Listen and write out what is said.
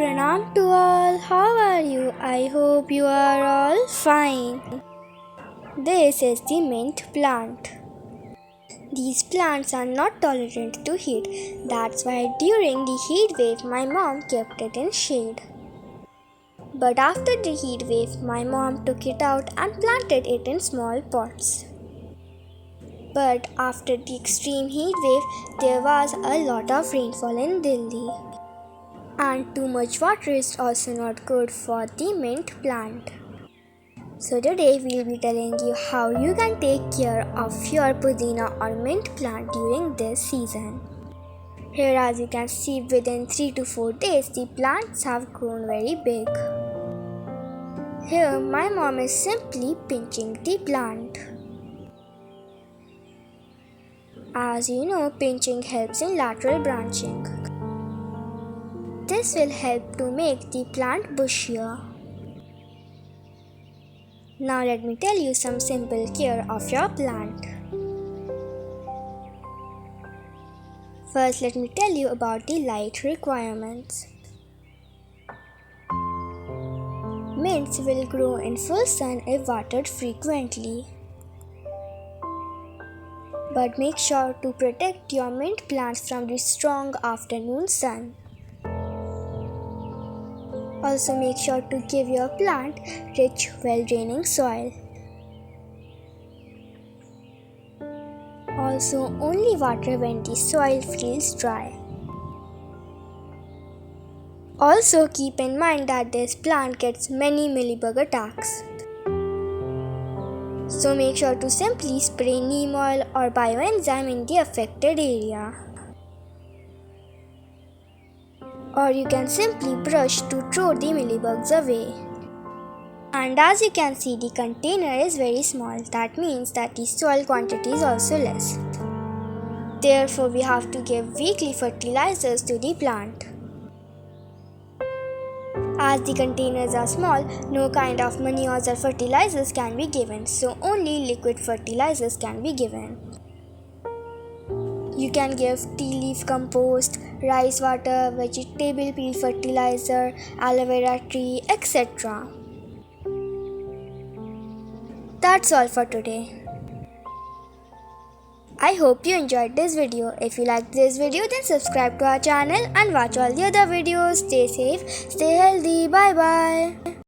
Pranam to all, how are you? I hope you are all fine. This is the mint plant. These plants are not tolerant to heat. That's why during the heat wave my mom kept it in shade. But after the heat wave my mom took it out and planted it in small pots. But after the extreme heat wave there was a lot of rainfall in Delhi. And too much water is also not good for the mint plant. So today we'll be telling you how you can take care of your Pudina or mint plant during this season. Here, as you can see, within 3 to 4 days the plants have grown very big. Here my mom is simply pinching the plant. As you know, pinching helps in lateral branching. This will help to make the plant bushier. Now let me tell you some simple care of your plant. First, let me tell you about the light requirements. Mints will grow in full sun if watered frequently. But make sure to protect your mint plants from the strong afternoon sun. Also make sure to give your plant rich, well-draining soil. Also only water when the soil feels dry. Also keep in mind that this plant gets many mealybug attacks. So make sure to simply spray neem oil or bioenzyme in the affected area. Or you can simply brush to throw the mealybugs away. And as you can see, the container is very small. That means that the soil quantity is also less. Therefore, we have to give weekly fertilizers to the plant. As the containers are small, no kind of manures or fertilizers can be given, so only liquid fertilizers can be given. You can give tea leaf compost, rice water, vegetable peel fertilizer, aloe vera tree, etc. That's all for today. I hope you enjoyed this video. If you liked this video, then subscribe to our channel and watch all the other videos. Stay safe, stay healthy. Bye bye.